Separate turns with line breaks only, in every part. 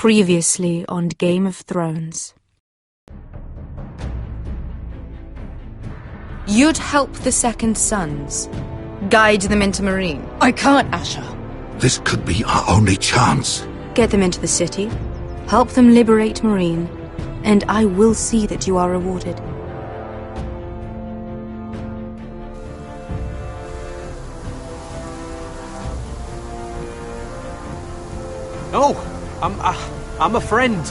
Previously on Game of Thrones. You'd help the Second Sons. Guide them into Meereen.
I can't, Asher.
This could be our only chance.
Get them into the city. Help them liberate Meereen. And I will see that you are rewarded.
Oh, I'm a friend.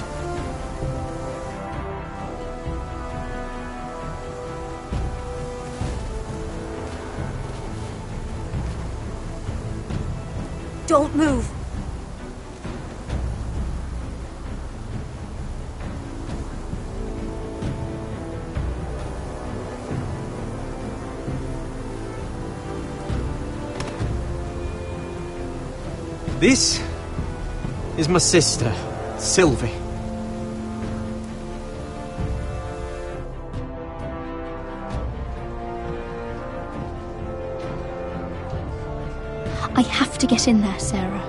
Don't move.
This is my sister, Sylvie.
I have to get in there, Sarah.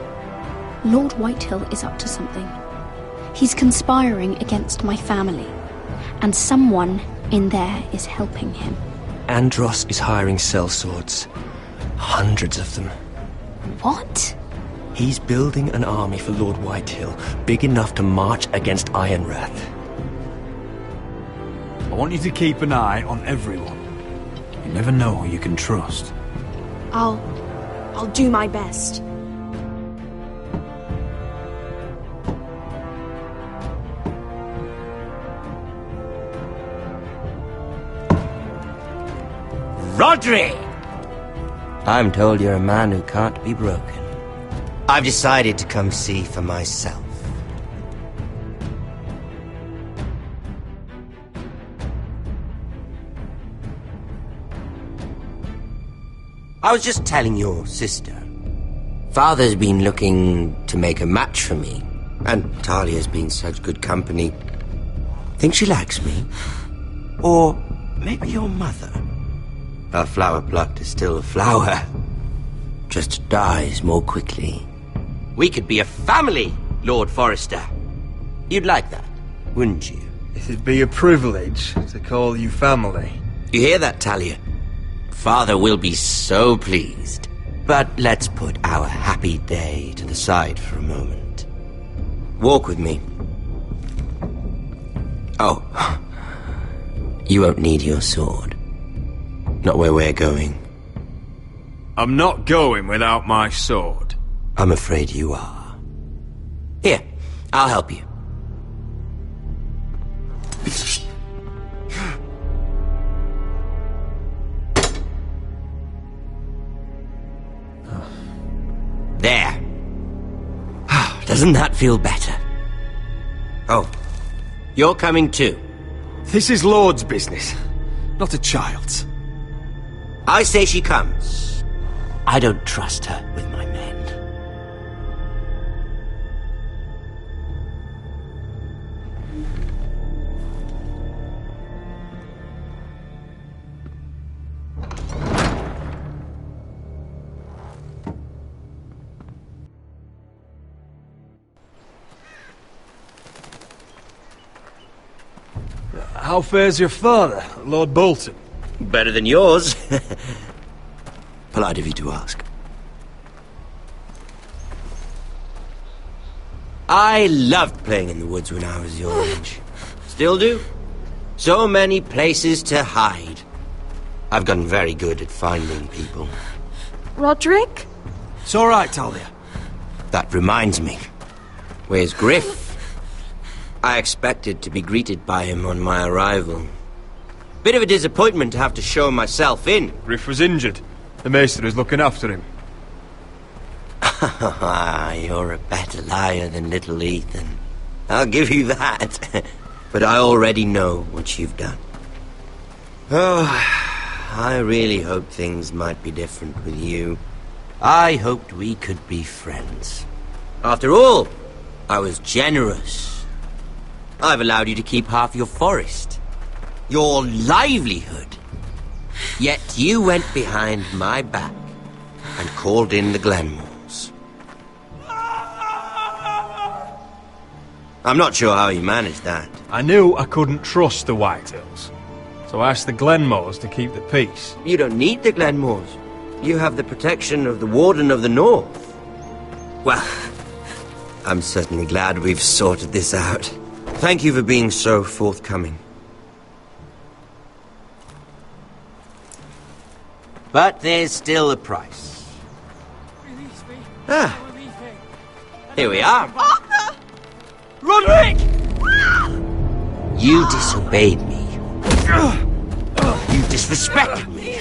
Lord Whitehill is up to something. He's conspiring against my family, and someone in there is helping him.
Andros is hiring sellswords. Hundreds of them.
What?
He's building an army for Lord Whitehill, big enough to march against Ironrath.
I want you to keep an eye on everyone. You never know who you can trust.
I'll do my best.
Rodri! I'm told you're a man who can't be broken. I've decided to come see for myself. I was just telling your sister. Father's been looking to make a match for me, and Talia's been such good company. Think she likes me? Or maybe your mother? A flower plucked is still a flower. Just dies more quickly. We could be a family, Lord Forrester. You'd like that, wouldn't you?
It'd be a privilege to call you family.
You hear that, Talia? Father will be so pleased. But let's put our happy day to the side for a moment. Walk with me. Oh, you won't need your sword. Not where we're going.
I'm not going without my sword.
I'm afraid you are. Here, I'll help you. There. Doesn't that feel better? Oh, you're coming too.
This is Lord's business, not a child's.
I say she comes. I don't trust her with my men.
How fares your father, Lord Bolton?
Better than yours. Polite of you to ask. I loved playing in the woods when I was your age. Still do. So many places to hide. I've gotten very good at finding people.
Roderick?
It's all right, Talia.
That reminds me. Where's Griff? I expected to be greeted by him on my arrival. Bit of a disappointment to have to show myself in.
Griff was injured. The maester is looking after him.
You're a better liar than little Ethan. I'll give you that. But I already know what you've done. Oh, I really hoped things might be different with you. I hoped we could be friends. After all, I was generous. I've allowed you to keep half your forest. Your livelihood. Yet you went behind my back and called in the Glenmores. I'm not sure how you managed that.
I knew I couldn't trust the Whitehills, so I asked the Glenmores to keep the peace.
You don't need the Glenmores. You have the protection of the Warden of the North. Well, I'm certainly glad we've sorted this out. Thank you for being so forthcoming. But there's still a price.
Release me.
Ah, here we are.
Arthur! Roderick!
You disobeyed me. You disrespected me.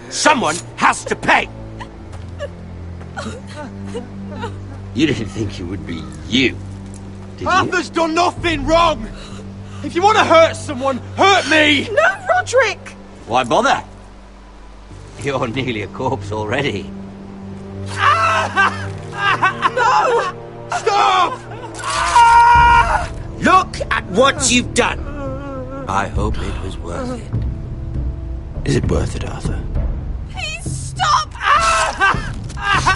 Someone has to pay! You didn't think it would be you, did you?
Arthur's done nothing wrong! If you want to hurt someone, hurt me!
No, Roderick!
Why bother? You're nearly a corpse already.
No!
Stop!
Look at what you've done! I hope it was worth it. Is it worth it, Arthur?
Please stop!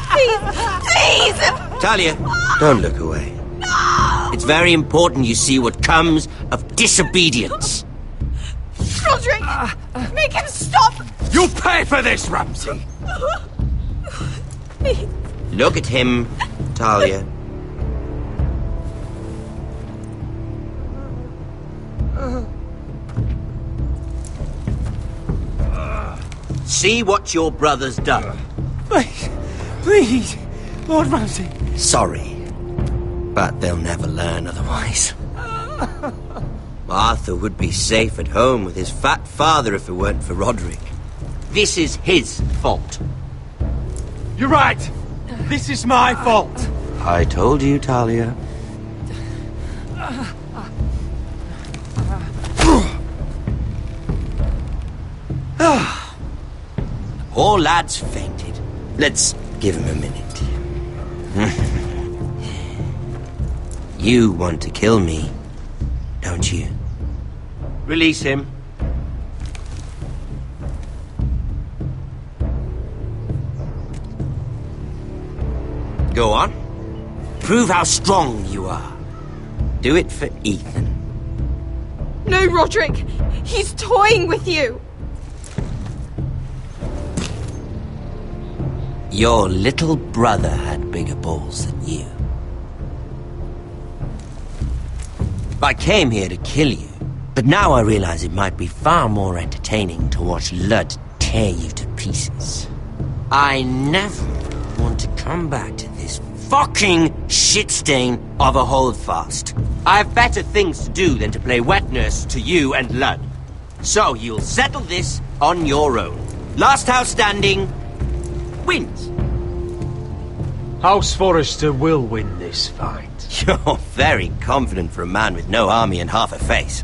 Please! Please!
Talia, don't look away.
No!
It's very important you see what comes of disobedience.
Roderick! Make him stop!
You'll pay for this, Ramsay!
Please.
Look at him, Talia. See what your brother's done.
Please, please, Lord Ramsay.
Sorry, but they'll never learn otherwise. Arthur would be safe at home with his fat father if it weren't for Roderick. This is his fault.
You're right. This is my fault.
I told you, Talia. Poor lad's fainted. Let's give him a minute. You want to kill me, don't you? Release him. Go on. Prove how strong you are. Do it for Ethan.
No, Roderick! He's toying with you!
Your little brother had bigger balls than you. I came here to kill you, but now I realize it might be far more entertaining to watch Lud tear you to pieces. I never want to come back to this fucking shit stain of a holdfast. I have better things to do than to play wet nurse to you and Lud. So you'll settle this on your own. Last house standing wins.
House Forrester will win this fight.
You're very confident for a man with no army and half a face.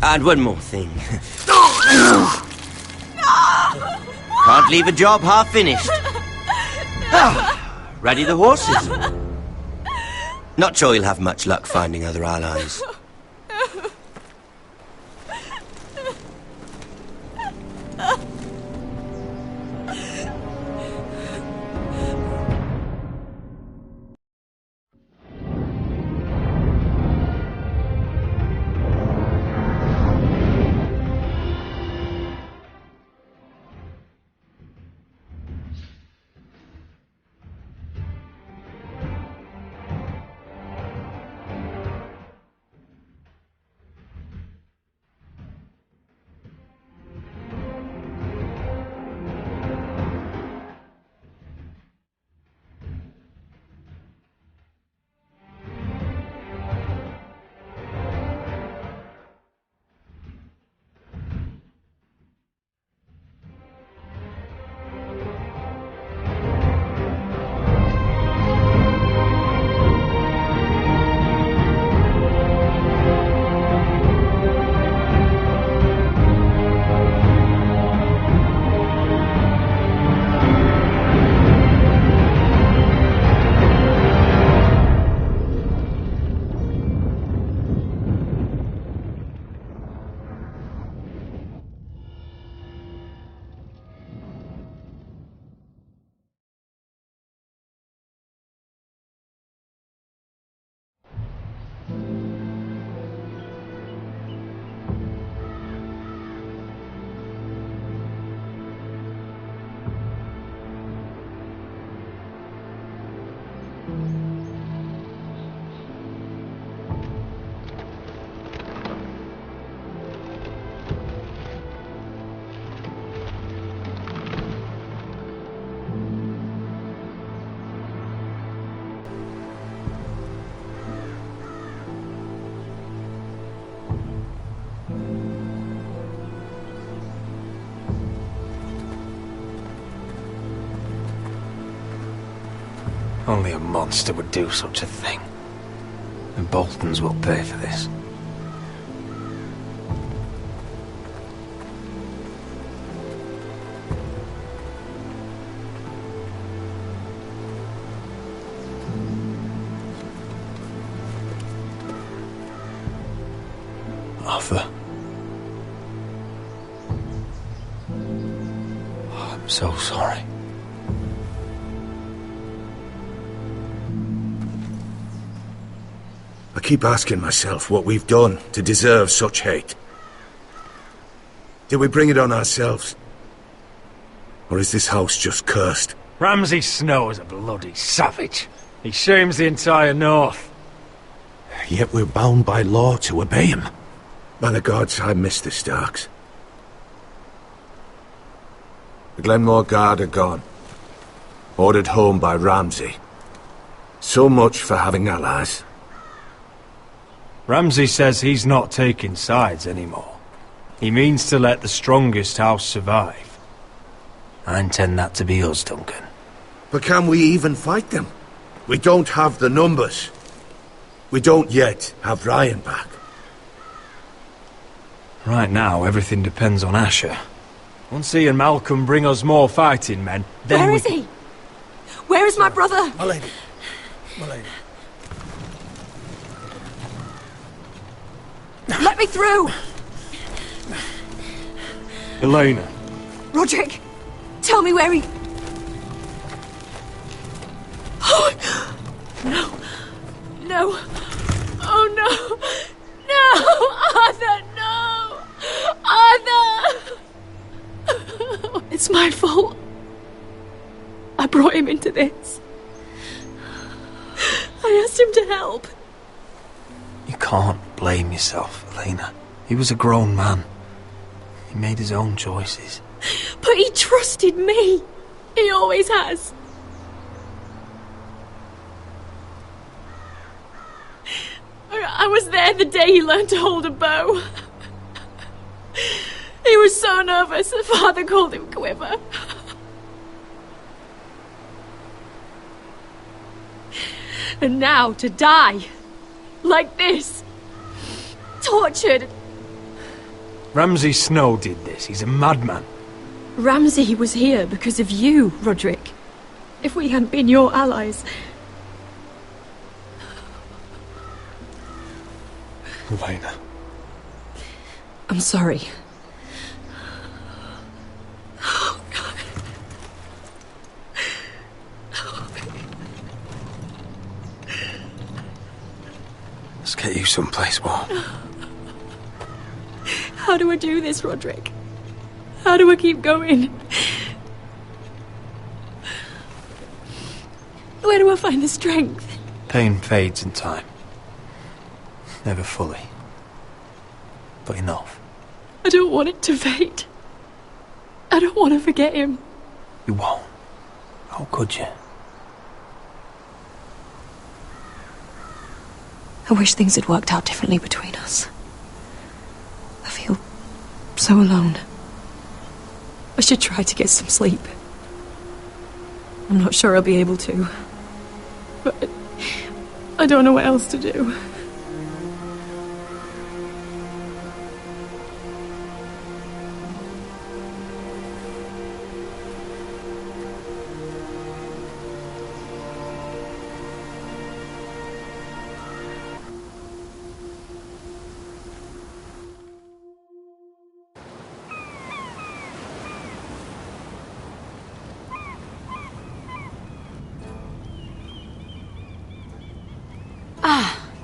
And one more thing. Can't leave a job half finished. Ready the horses? Not sure you'll have much luck finding other allies.
Only a monster would do such a thing. The Boltons will pay for this. Arthur. Oh, I'm so sorry.
I keep asking myself what we've done to deserve such hate. Did we bring it on ourselves? Or is this house just cursed?
Ramsay Snow is a bloody savage. He shames the entire North.
Yet we're bound by law to obey him. By the gods, I miss the Starks. The Glenmore Guard are gone. Ordered home by Ramsay. So much for having allies.
Ramsay says he's not taking sides anymore. He means to let the strongest house survive. I intend that to be us, Duncan.
But can we even fight them? We don't have the numbers. We don't yet have Ryan back.
Right now, everything depends on Asher. Once he and Malcolm bring us more fighting men, then
Where is he? Where is my brother?
My lady. My lady.
Let me through!
Elena.
Roderick, tell me where he... Oh, no. No. Oh, no. No! Arthur, no! Arthur! It's my fault. I brought him into this. I asked him to help.
You can't blame yourself, Elena. He was a grown man. He made his own choices.
But he trusted me. He always has. I was there the day he learned to hold a bow. He was so nervous that Father called him Quiver. And now to die. Like this. Tortured.
Ramsay Snow did this. He's a madman.
Ramsay was here because of you, Roderick. If we hadn't been your allies...
Elena.
I'm sorry. Oh, God.
Let's get you someplace warm.
How do I do this, Roderick? How do I keep going? Where do I find the strength?
Pain fades in time. Never fully. But enough.
I don't want it to fade. I don't want to forget him.
You won't. How could you?
I wish things had worked out differently between us. I feel so alone.
I should try to get some sleep. I'm not sure I'll be able to. But I don't know what else to do.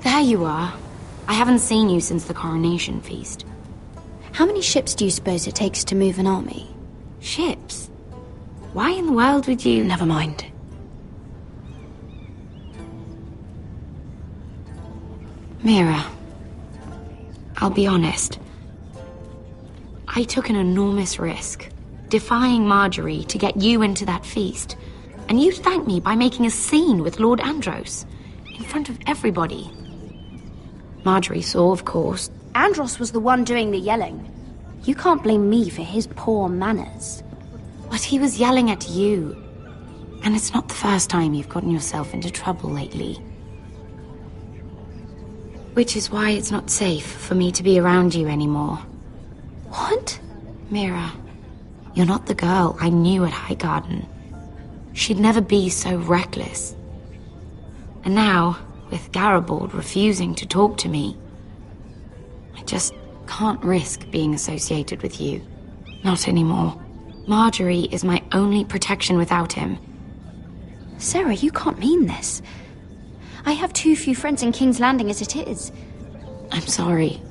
There you are. I haven't seen you since the coronation feast.
How many ships do you suppose it takes to move an army?
Ships? Why in the world would you...
Never mind.
Mira, I'll be honest. I took an enormous risk, defying Marjorie to get you into that feast. And you thanked me by making a scene with Lord Andros, in front of everybody. Marjorie saw, of course.
Andros was the one doing the yelling. You can't blame me for his poor manners.
But he was yelling at you. And it's not the first time you've gotten yourself into trouble lately. Which is why it's not safe for me to be around you anymore.
What?
Mira, you're not the girl I knew at Highgarden. She'd never be so reckless. And now, with Garibald refusing to talk to me, I just can't risk being associated with you. Not anymore. Marjorie is my only protection without him.
Sarah, you can't mean this. I have too few friends in King's Landing as it is.
I'm sorry.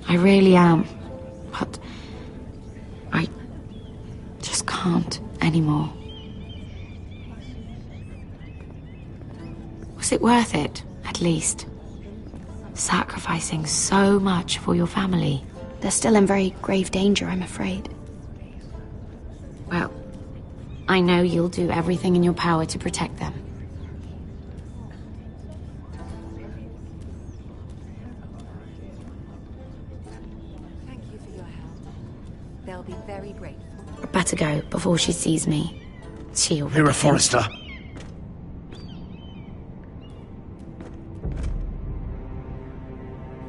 I really am. But I just can't anymore. Was it worth it, at least? Sacrificing so much for your family?
They're still in very grave danger, I'm afraid.
Well, I know you'll do everything in your power to protect them.
Thank you for your help. They'll be very grateful.
I better go before she sees me. She'll...
Mira Forrester.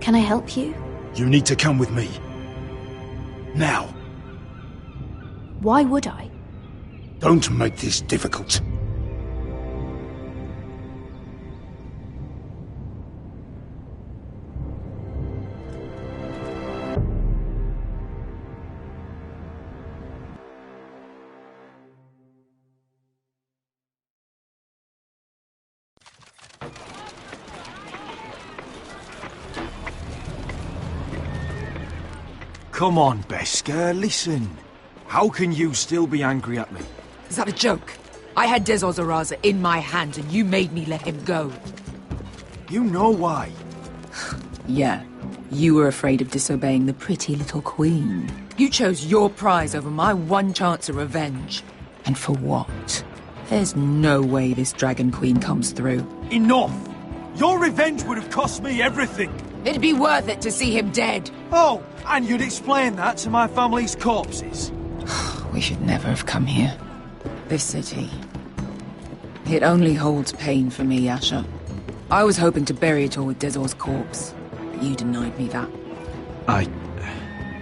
Can I help you?
You need to come with me. Now.
Why would I?
Don't make this difficult.
Come on, Beskar, listen. How can you still be angry at me?
Is that a joke? I had Dezor Zaraza in my hands and you made me let him go.
You know why.
Yeah, you were afraid of disobeying the pretty little queen. You chose your prize over my one chance of revenge. And for what? There's no way this Dragon Queen comes through.
Enough! Your revenge would have cost me everything.
It'd be worth it to see him dead.
Oh, and you'd explain that to my family's corpses.
We should never have come here. This city. It only holds pain for me, Asher. I was hoping to bury it all with Dezor's corpse, but you denied me that.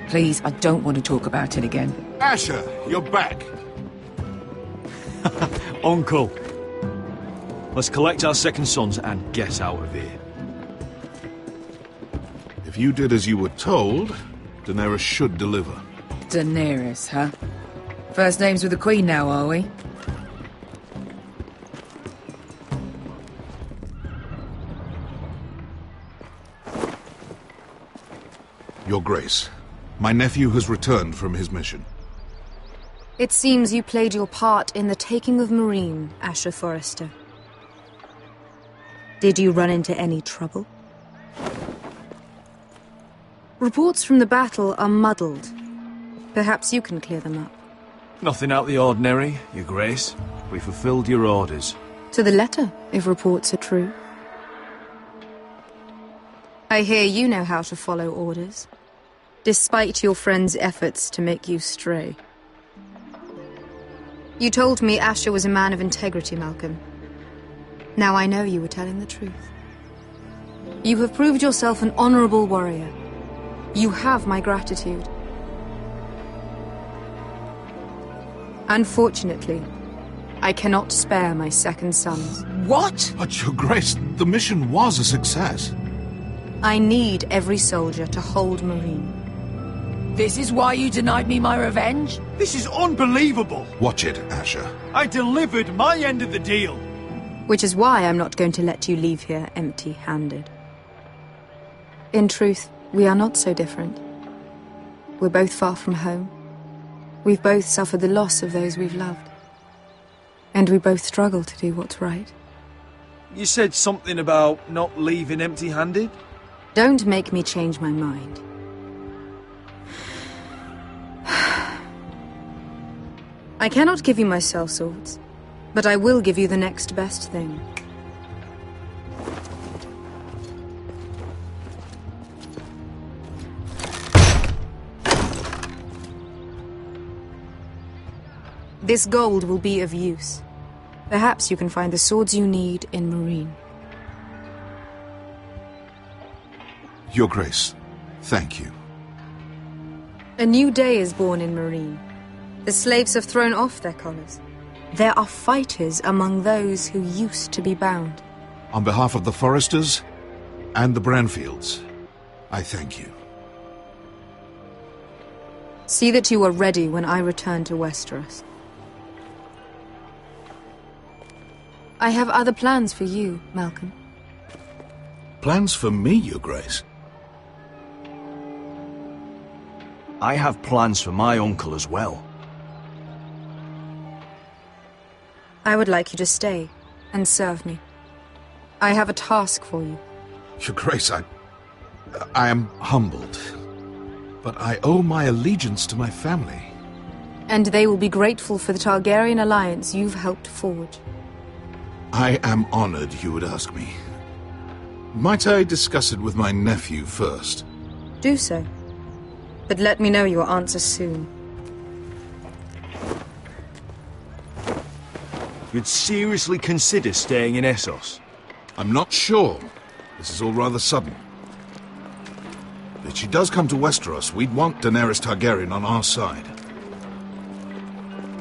Please, I don't want to talk about it again.
Asher, you're back.
Uncle. Let's collect our second sons and get out of here.
If you did as you were told, Daenerys should deliver.
Daenerys, huh? First names with the Queen now, are we?
Your Grace, my nephew has returned from his mission.
It seems you played your part in the taking of Meereen, Asher Forrester. Did you run into any trouble? Reports from the battle are muddled. Perhaps you can clear them up.
Nothing out of the ordinary, Your Grace. We fulfilled your orders.
To the letter, if reports are true. I hear you know how to follow orders, despite your friend's efforts to make you stray. You told me Asher was a man of integrity, Malcolm. Now I know you were telling the truth. You have proved yourself an honorable warrior. You have my gratitude. Unfortunately, I cannot spare my second sons.
What?
But, Your Grace, the mission was a success.
I need every soldier to hold Meereen.
This is why you denied me my revenge?
This is unbelievable!
Watch it, Asher.
I delivered my end of the deal!
Which is why I'm not going to let you leave here empty-handed. In truth, we are not so different. We're both far from home. We've both suffered the loss of those we've loved. And we both struggle to do what's right.
You said something about not leaving empty-handed?
Don't make me change my mind. I cannot give you my sellswords, but I will give you the next best thing. This gold will be of use. Perhaps you can find the swords you need in Marine.
Your Grace, thank you.
A new day is born in Marine. The slaves have thrown off their collars. There are fighters among those who used to be bound.
On behalf of the Foresters and the Branfields, I thank you.
See that you are ready when I return to Westeros. I have other plans for you, Malcolm.
Plans for me, Your Grace?
I have plans for my uncle as well.
I would like you to stay and serve me. I have a task for you.
Your Grace, I am humbled. But I owe my allegiance to my family.
And they will be grateful for the Targaryen alliance you've helped forge.
I am honored you would ask me. Might I discuss it with my nephew first?
Do so. But let me know your answer soon.
You'd seriously consider staying in Essos?
I'm not sure. This is all rather sudden. If she does come to Westeros, we'd want Daenerys Targaryen on our side.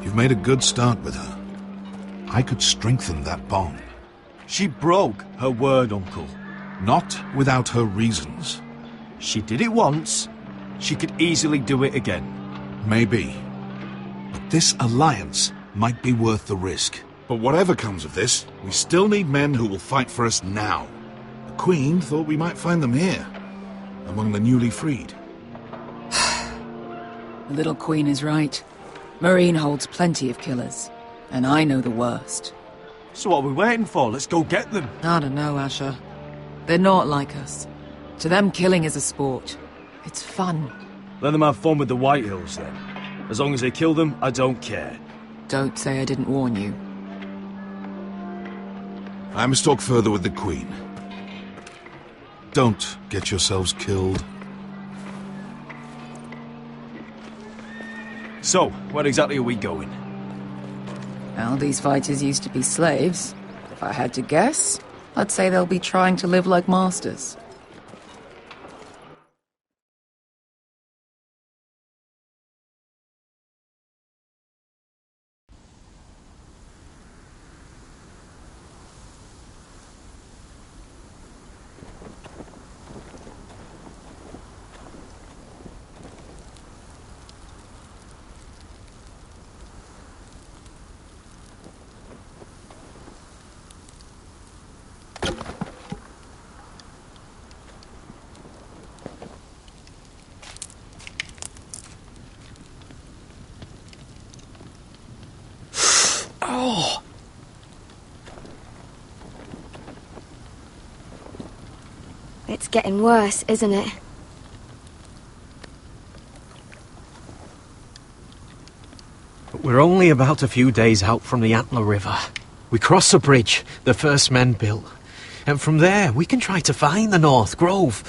You've made a good start with her. I could strengthen that bond.
She broke her word, Uncle.
Not without her reasons.
She did it once. She could easily do it again.
Maybe. But this alliance might be worth the risk. But whatever comes of this, we still need men who will fight for us now. The Queen thought we might find them here, among the newly freed.
The little Queen is right. Marine holds plenty of killers, and I know the worst.
So what are we waiting for? Let's go get them.
I don't know, Asher. They're not like us. To them, killing is a sport. It's fun.
Let them have fun with the Whitehills, then. As long as they kill them, I don't care.
Don't say I didn't warn you.
I must talk further with the Queen. Don't get yourselves killed.
So, where exactly are we going?
Well, these fighters used to be slaves. If I had to guess, I'd say they'll be trying to live like masters.
Oh!
It's getting worse, isn't it?
We're only about a few days out from the Antler River. We cross a bridge the first men built. And from there, we can try to find the North Grove.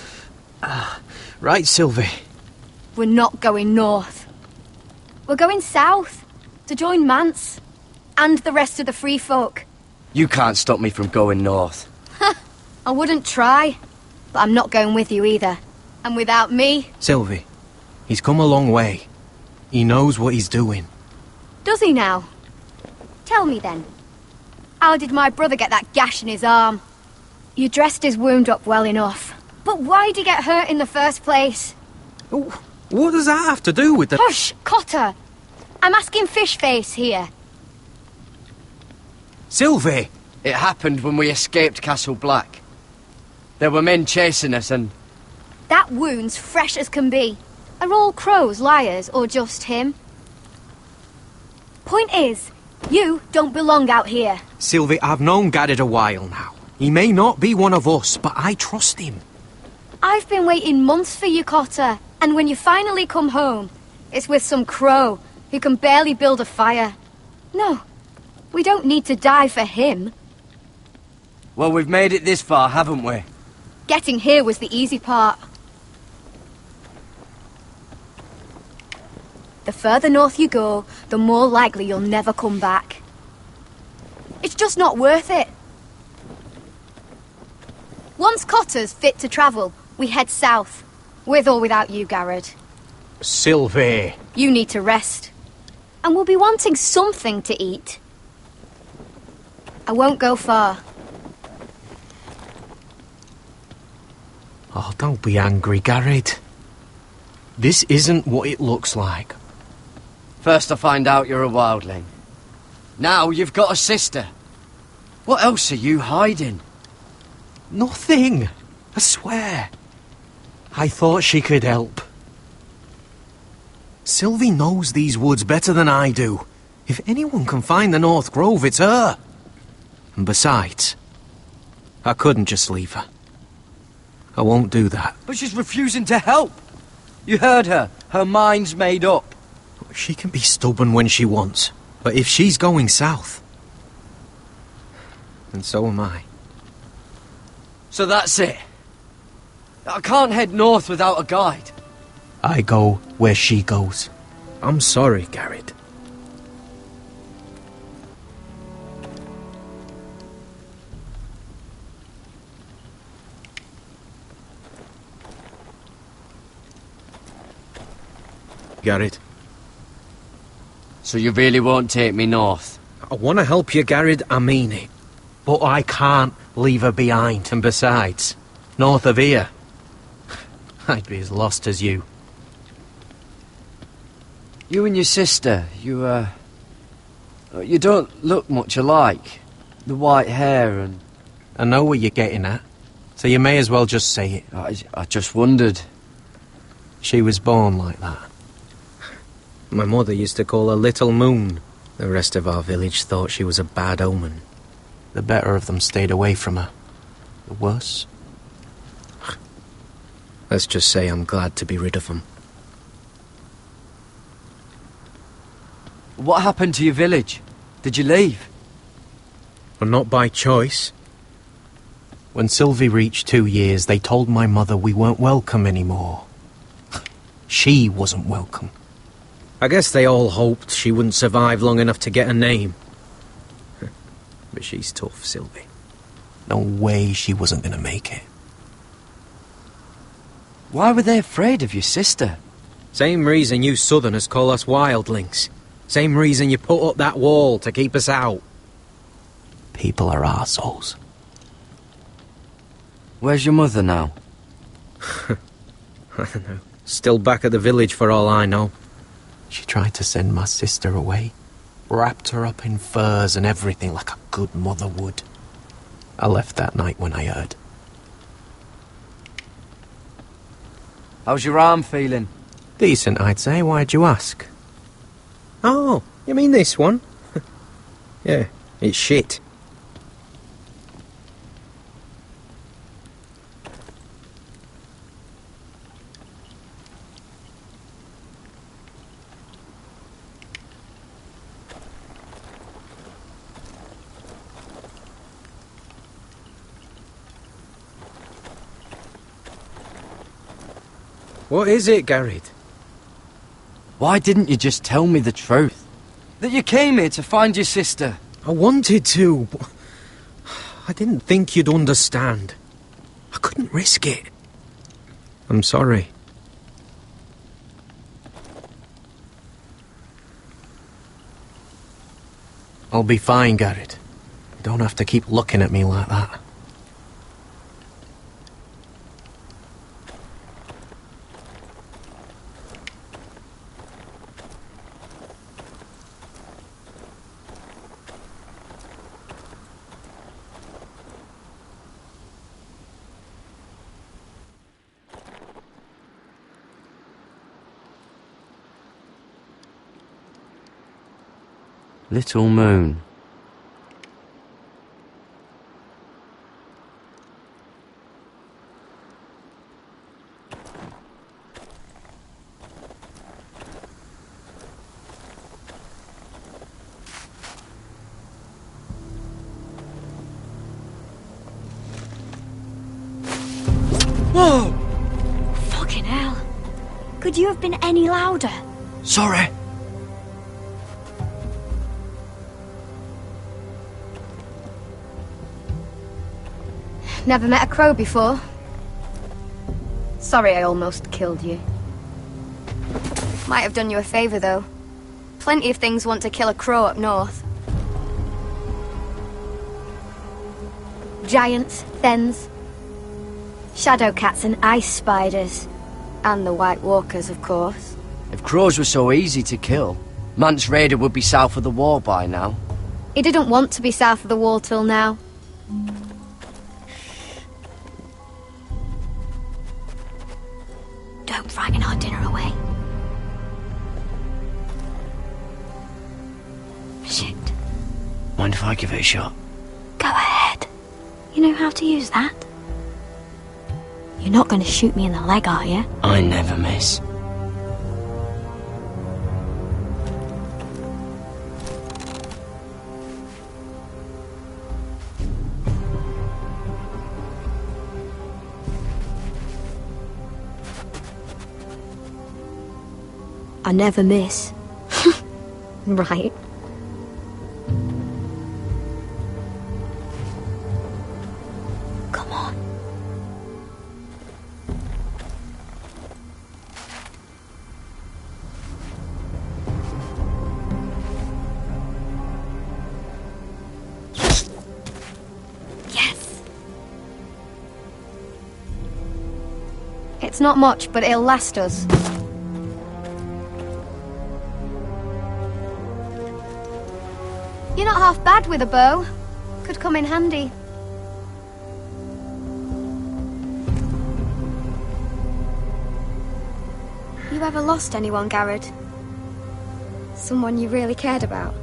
Right, Sylvie?
We're not going north. We're going south, to join Mance, and the rest of the free folk.
You can't stop me from going north.
I wouldn't try, but I'm not going with you either. And without me...
Sylvie, he's come a long way. He knows what he's doing.
Does he now? Tell me then. How did my brother get that gash in his arm? You dressed his wound up well enough. But why'd he get hurt in the first place?
What does that have to do with the...
Hush, Cotter! I'm asking Fishface here.
Sylvie!
It happened when we escaped Castle Black. There were men chasing us and...
That wound's fresh as can be. Are all crows liars, or just him? Point is, you don't belong out here.
Sylvie, I've known Gaddard a while now. He may not be one of us, but I trust him.
I've been waiting months for you, Cotter. And when you finally come home, it's with some crow who can barely build a fire. No, we don't need to die for him.
Well, we've made it this far, haven't we?
Getting here was the easy part. The further north you go, the more likely you'll never come back. It's
just not worth it. Once Cotter's fit to travel, we head south. With or without you, Garrett.
Sylvie.
You need to rest. And we'll be wanting something to eat. I won't go far.
Oh, don't be angry, Garrett. This isn't what it looks like.
First I find out you're a wildling. Now you've got a sister. What else are you hiding?
Nothing. I swear. I thought she could help. Sylvie knows these woods better than I do. If anyone can find the North Grove, it's her. And besides, I couldn't just leave her. I won't do that.
But she's refusing to help. You heard her. Her mind's made up.
She can be stubborn when she wants. But if she's going south, then so am I.
So that's it. I can't head north without a guide.
I go where she goes. I'm sorry, Garrett. Garrett.
So you really won't take me north?
I want to help you, Garrett, I mean it. But I can't leave her behind. And besides, north of here, I'd be as lost as you.
You and your sister, you don't look much alike. The white hair and...
I know what you're getting at, so you may as well just say it.
I just wondered.
She was born like that. My mother used to call her Little Moon. The rest of our village thought she was a bad omen. The better of them stayed away from her. The worse? Let's just say I'm glad to be rid of them.
What happened to your village? Did you leave?
Well, not by choice. When Sylvie reached 2 years, they told my mother we weren't welcome anymore. She wasn't welcome. I guess they all hoped she wouldn't survive long enough to get a name. But she's tough, Sylvie. No way she wasn't gonna make it.
Why were they afraid of your sister?
Same reason you Southerners call us wildlings. Same reason you put up that wall to keep us out. People are arseholes.
Where's your mother now?
I don't know. Still back at the village for all I know. She tried to send my sister away. Wrapped her up in furs and everything like a good mother would. I left that night when I heard.
How's your arm feeling?
Decent, I'd say. Why'd you ask? Oh, you mean this one? Yeah, it's shit. What is it, Garrett?
Why didn't you just tell me the truth? That you came here to find your sister?
I wanted to, but I didn't think you'd understand. I couldn't risk it. I'm sorry. I'll be fine, Garrett. You don't have to keep looking at me like that.
Little Moon.
Whoa! Fucking hell. Could you have been any louder?
Sorry.
Never met a crow before. Sorry I almost killed you. Might have done you a favour, though. Plenty of things want to kill a crow up north. Giants, thens, shadow cats and ice spiders. And the White Walkers, of course.
If crows were so easy to kill, Mance Rayder would be south of the wall by now.
He didn't want to be south of the wall till now.
Don't frighten our dinner away. Shit.
Mind if I give it a shot?
Go ahead. You know how to use that? You're not going to shoot me in the leg, are you?
I never miss.
I never miss.
Right.
Come on.
Yes. It's not much, but it'll last us. You're not half bad with a bow. Could come in handy. You ever lost anyone, Garrett? Someone you really cared about?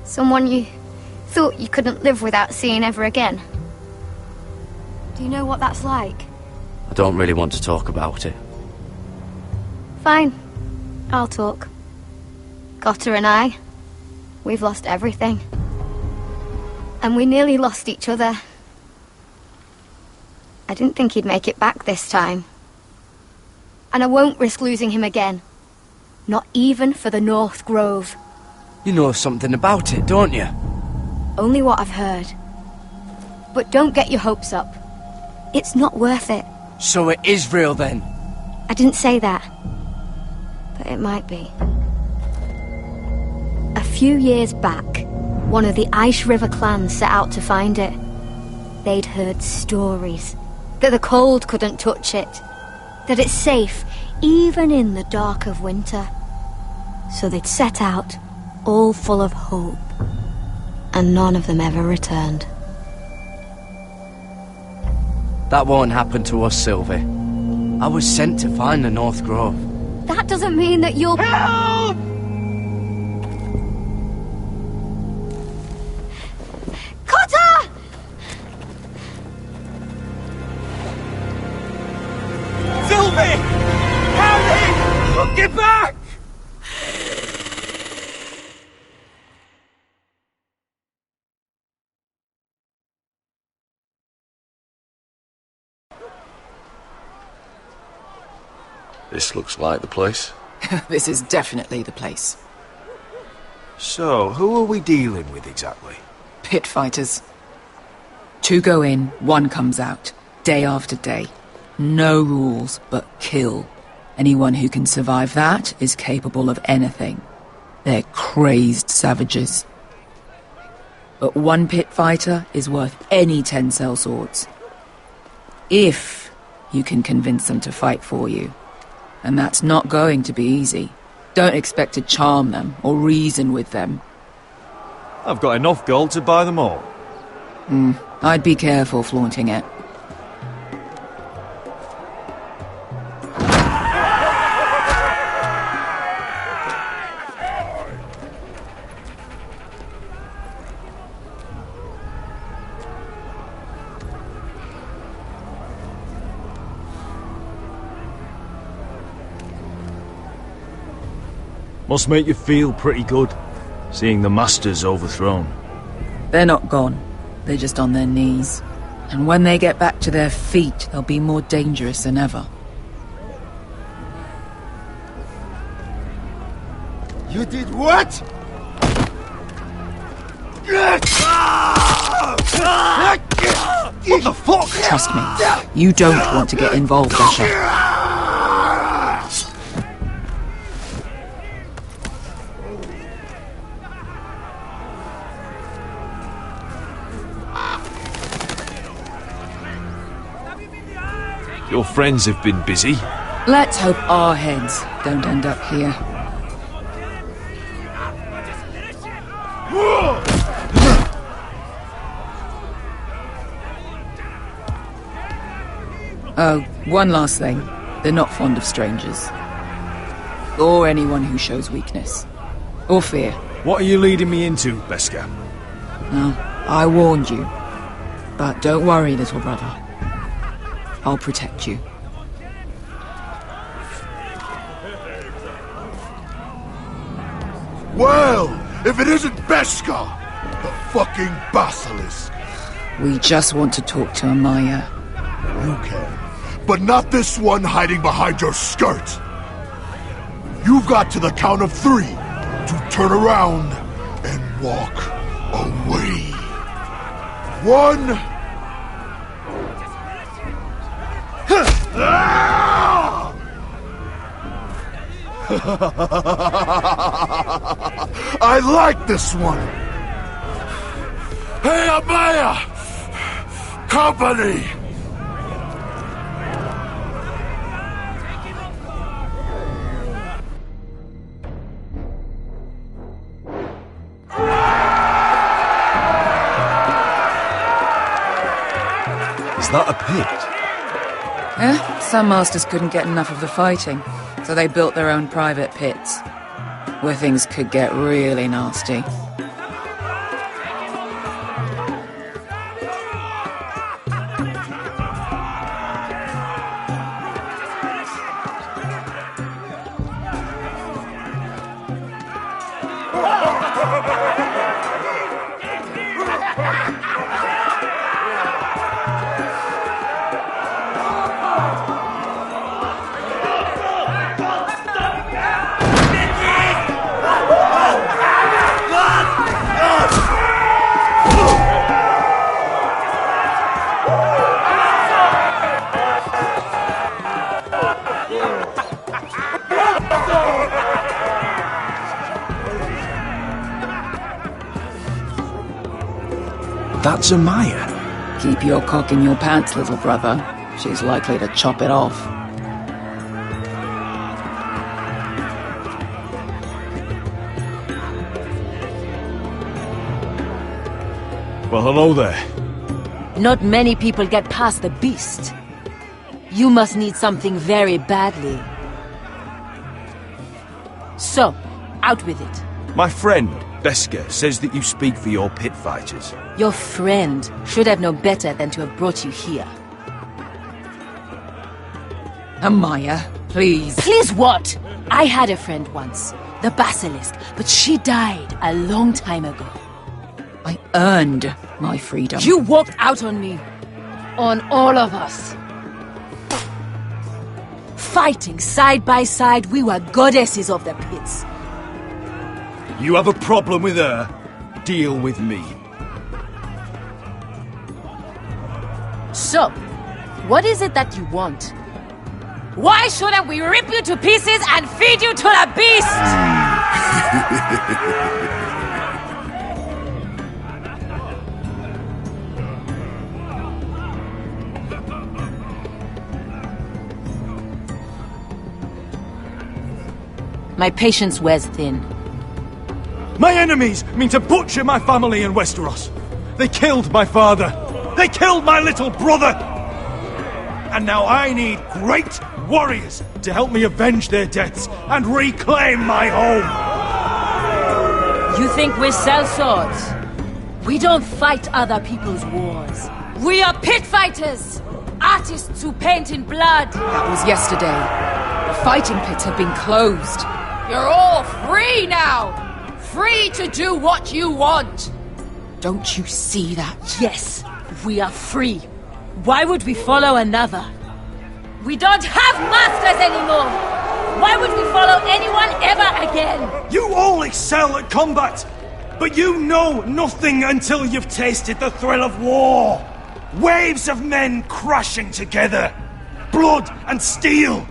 Someone you thought you couldn't live without seeing ever again? Do you know what that's like?
I don't really want to talk about it.
Fine. I'll talk. Gotter and I, we've lost everything. And we nearly lost each other. I didn't think he'd make it back this time. And I won't risk losing him again. Not even for the North Grove.
You know something about it, don't you?
Only what I've heard. But don't get your hopes up. It's not worth it.
So it is real then?
I didn't say that. But it might be. A few years back, one of the Ice River clans set out to find it. They'd heard stories that the cold couldn't touch it, that it's safe even in the dark of winter. So they'd set out, all full of hope, and none of them ever returned.
That won't happen to us, Sylvie. I was sent to find the North Grove.
That doesn't mean that you'll...
Help!
Cotter!
Sylvie! Harry! Get back!
This looks like the place.
This is definitely the place.
So, who are we dealing with exactly?
Pit fighters. 2 go in, 1 comes out. Day after day. No rules, but kill. Anyone who can survive that is capable of anything. They're crazed savages. But 1 pit fighter is worth any 10 sellswords. If you can convince them to fight for you. And that's not going to be easy. Don't expect to charm them or reason with them.
I've got enough gold to buy them all.
I'd be careful flaunting it.
Must make you feel pretty good, seeing the Masters overthrown.
They're not gone. They're just on their knees. And when they get back to their feet, they'll be more dangerous than ever.
You did what?
What the fuck?
Trust me, you don't want to get involved, Asher.
Your friends have been busy.
Let's hope our heads don't end up here. Oh, one last thing. They're not fond of strangers. Or anyone who shows weakness. Or fear.
What are you leading me into, Beskar?
No, I warned you. But don't worry, little brother. I'll protect you.
Well, if it isn't Beskar, the fucking basilisk.
We just want to talk to Amaya.
You can, but not this one hiding behind your skirt. You've got to the count of 3 to turn around and walk away. 1. I like this one. Hey, Amaya! Company!
Is that a pit?
Some masters couldn't get enough of the fighting, so they built their own private pits, where things could get really nasty.
That's Amaya.
Keep your cock in your pants, little brother. She's likely to chop it off.
Well, hello there.
Not many people get past the beast. You must need something very badly. So, out with it.
My friend, Beskar, says that you speak for your pit fighters.
Your friend should have known better than to have brought you here.
Amaya, please.
Please what? I had a friend once, the Basilisk, but she died a long time ago.
I earned my freedom.
You walked out on me. On all of us. Fighting side by side, we were goddesses of the pits.
You have a problem with her? Deal with me.
So, what is it that you want? Why shouldn't we rip you to pieces and feed you to the beast? My patience wears thin.
My enemies mean to butcher my family in Westeros. They killed my father. They killed my little brother. And now I need great warriors to help me avenge their deaths and reclaim my home.
You think we sell swords? We don't fight other people's wars. We are pit fighters! Artists who paint in blood!
That was yesterday. The fighting pits have been closed.
You're all free now! Free to do what you want!
Don't you see that?
Yes, we are free. Why would we follow another? We don't have masters anymore! Why would we follow anyone ever again?
You all excel at combat, but you know nothing until you've tasted the thrill of war. Waves of men crashing together. Blood and steel.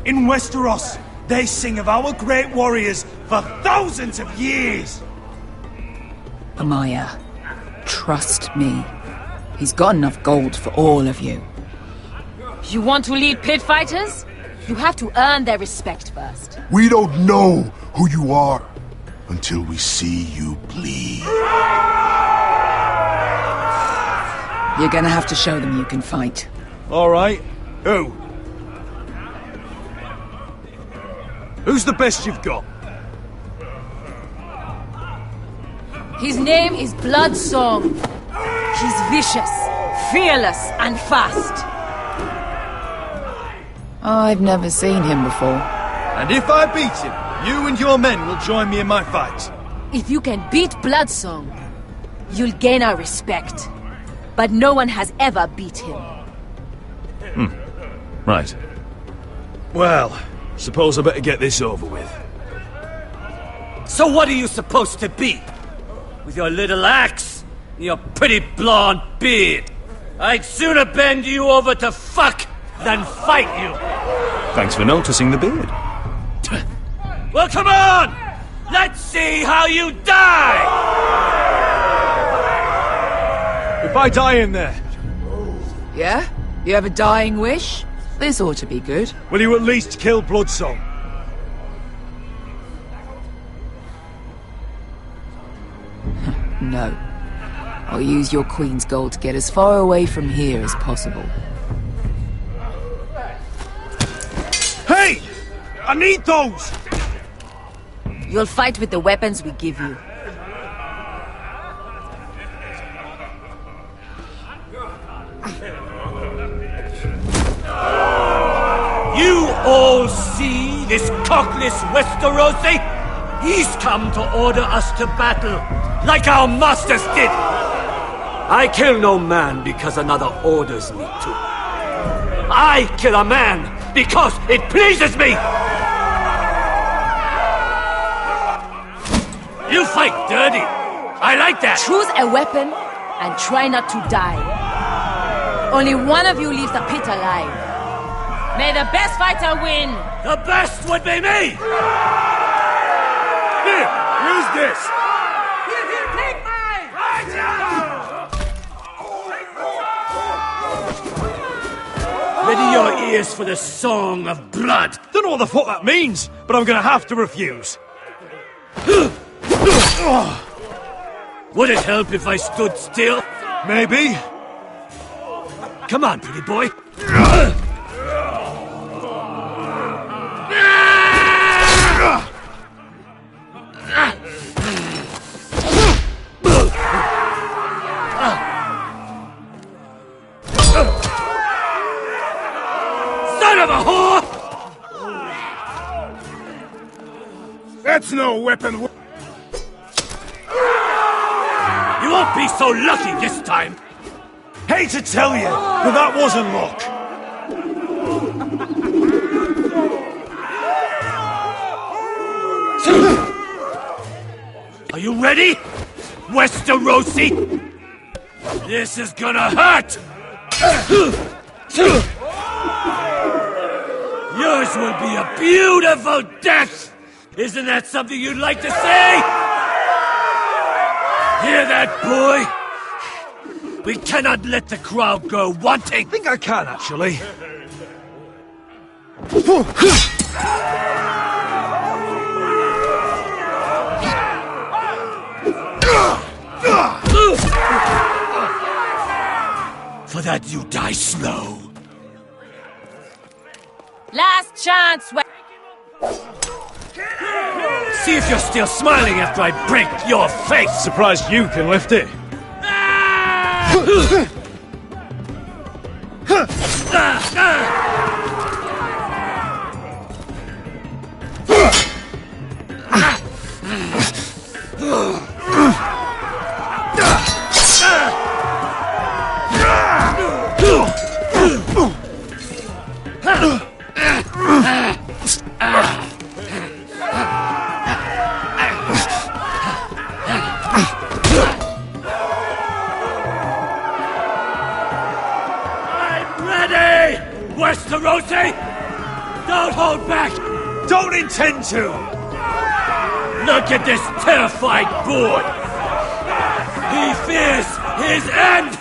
In Westeros, they sing of our great warriors for thousands of years.
Amaya, trust me. He's got enough gold for all of you.
You want to lead pit fighters? You have to earn their respect first.
We don't know who you are until we see you bleed.
You're gonna have to show them you can fight.
All right. Who? Who's the best you've got?
His name is Bloodsong. He's vicious, fearless, and fast.
I've never seen him before.
And if I beat him, you and your men will join me in my fight.
If you can beat Bloodsong, you'll gain our respect. But no one has ever beat him.
Right. Well, suppose I better get this over with.
So what are you supposed to be? With your little axe and your pretty blonde beard? I'd sooner bend you over to fuck than fight you.
Thanks for noticing the beard.
Well, come on! Let's see how you die!
If I die in there...
Yeah? You have a dying wish? This ought to be good.
Will you at least kill Bloodsong?
No. I'll use your queen's gold to get as far away from here as possible.
Hey! I need those!
You'll fight with the weapons we give you.
You all see this cockless Westerosi? He's come to order us to battle, like our masters did. I kill no man because another orders me to. I kill a man because it pleases me! You fight dirty. I like that.
Choose a weapon and try not to die. Only one of you leaves the pit alive. May the best fighter win!
The best would be me!
Here, use this!
Here, take mine! Ready your ears for the song of blood.
Don't know what the fuck that means, but I'm gonna have to refuse.
Would it help if I stood still?
Maybe.
Come on, pretty boy. Son of a whore!
That's no weapon.
You won't be so lucky this time.
Hate to tell you, but that wasn't luck.
Are you ready, Westerosi? This is gonna hurt! Yours will be a beautiful death! Isn't that something you'd like to say? Hear that, boy? We cannot let the crowd go wanting!
I think I can, actually.
For that you die slow.
Last chance,
See if you're still smiling after I break your face!
Surprised you can lift it.
hold back!
Don't intend to!
Look at this terrified boy! He fears his end!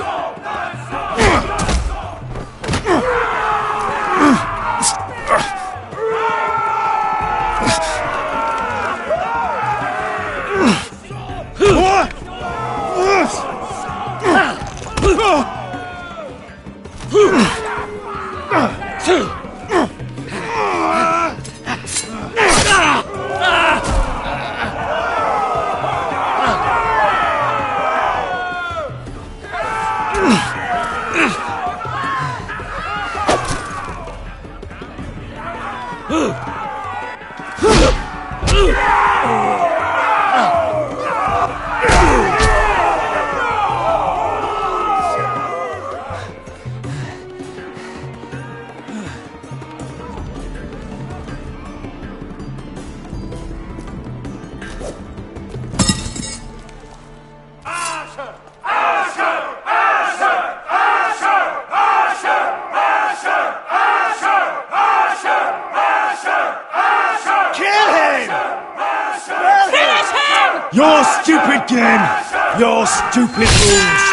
Your stupid game! Your stupid rules!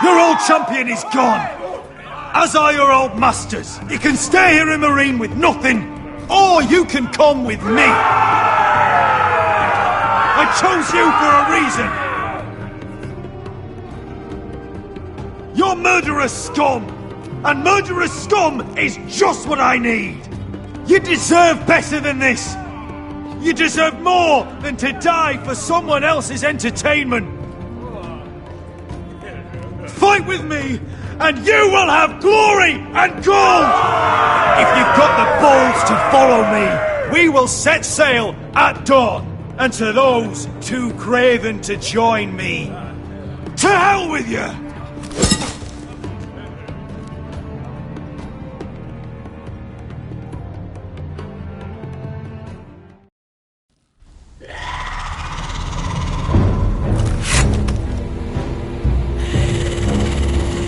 Your old champion is gone! As are your old masters. You can stay here in Marine with nothing, or you can come with me! I chose you for a reason! You're murderous scum! And murderous scum is just what I need! You deserve better than this! You deserve more than to die for someone else's entertainment! Fight with me, and you will have glory and gold! If you've got the balls to follow me, we will set sail at dawn. And to those too craven to join me, to hell with you!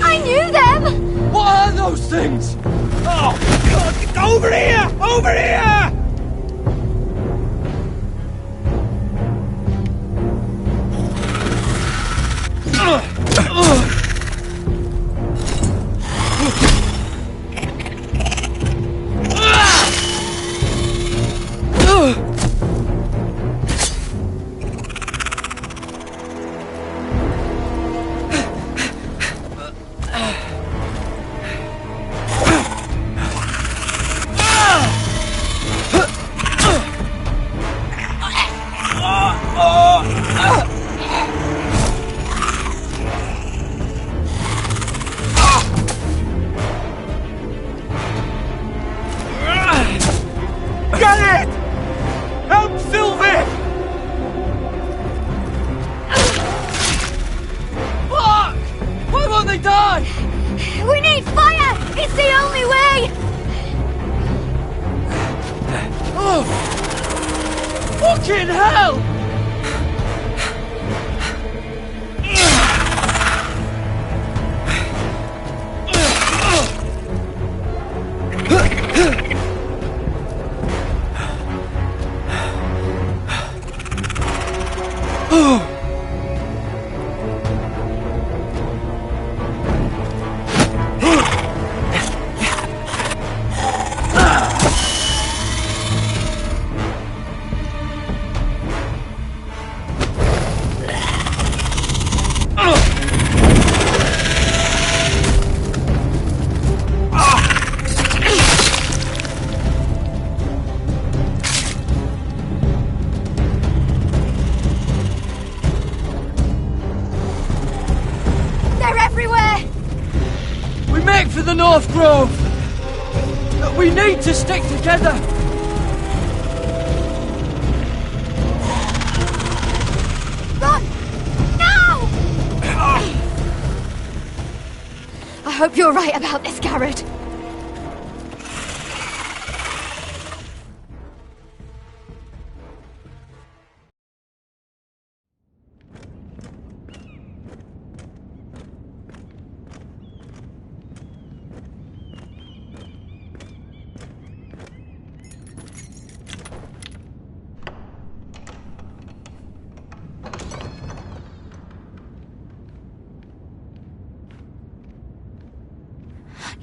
I knew them!
What are those things? Oh, God, over here! Over here!
We need fire! It's the only way!
Oh! Fucking hell! For the North Grove! We need to stick together!
Run! Now! I hope you're right about this, Garrett.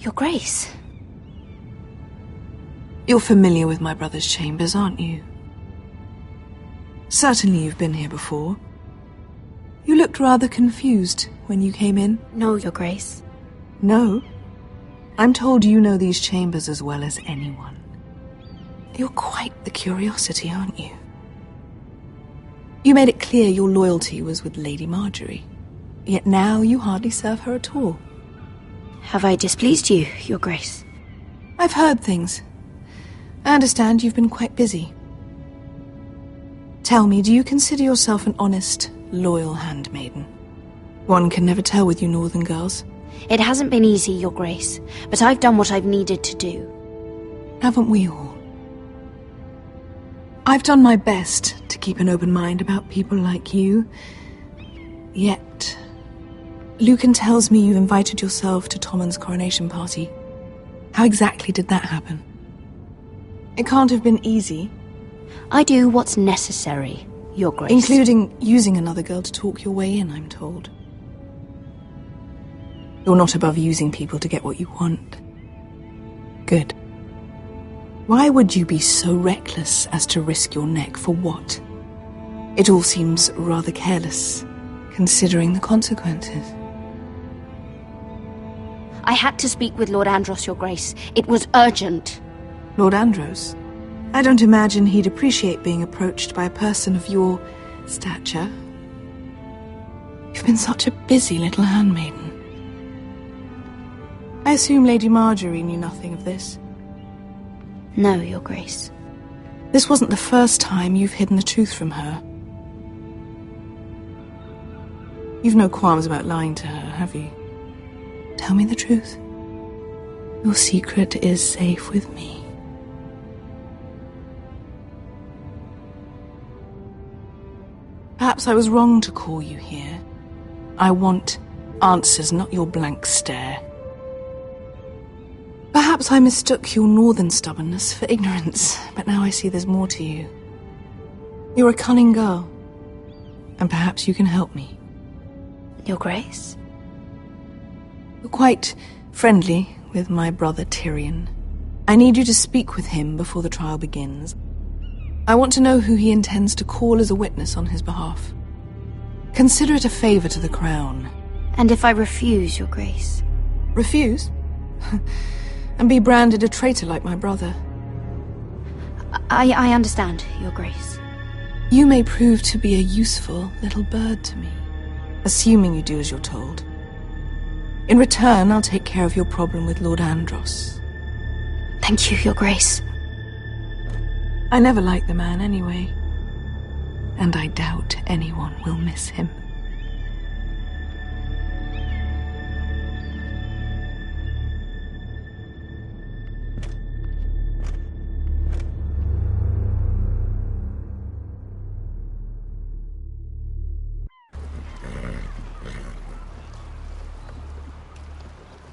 Your Grace.
You're familiar with my brother's chambers, aren't you? Certainly you've been here before. You looked rather confused when you came in.
No, Your Grace.
No? I'm told you know these chambers as well as anyone. You're quite the curiosity, aren't you? You made it clear your loyalty was with Lady Marjorie. Yet now you hardly serve her at all.
Have I displeased you, Your Grace?
I've heard things. I understand you've been quite busy. Tell me, do you consider yourself an honest, loyal handmaiden? One can never tell with you northern girls.
It hasn't been easy, Your Grace, but I've done what I've needed to do.
Haven't we all? I've done my best to keep an open mind about people like you. Yet, Lucan tells me you invited yourself to Tommen's coronation party. How exactly did that happen? It can't have been easy.
I do what's necessary, Your Grace.
Including using another girl to talk your way in, I'm told. You're not above using people to get what you want. Good. Why would you be so reckless as to risk your neck for what? It all seems rather careless, considering the consequences.
I had to speak with Lord Andros, Your Grace. It was urgent.
Lord Andros? I don't imagine he'd appreciate being approached by a person of your stature. You've been such a busy little handmaiden. I assume Lady Marjorie knew nothing of this.
No, Your Grace.
This wasn't the first time you've hidden the truth from her. You've no qualms about lying to her, have you? Tell me the truth. Your secret is safe with me. Perhaps I was wrong to call you here. I want answers, not your blank stare. Perhaps I mistook your northern stubbornness for ignorance, but now I see there's more to you. You're a cunning girl, and perhaps you can help me.
Your Grace?
You're quite friendly with my brother Tyrion. I need you to speak with him before the trial begins. I want to know who he intends to call as a witness on his behalf. Consider it a favor to the crown.
And if I refuse, Your Grace?
Refuse? And be branded a traitor like my brother?
I understand, Your Grace.
You may prove to be a useful little bird to me, assuming you do as you're told. In return, I'll take care of your problem with Lord Andros.
Thank you, Your Grace.
I never liked the man anyway, and I doubt anyone will miss him.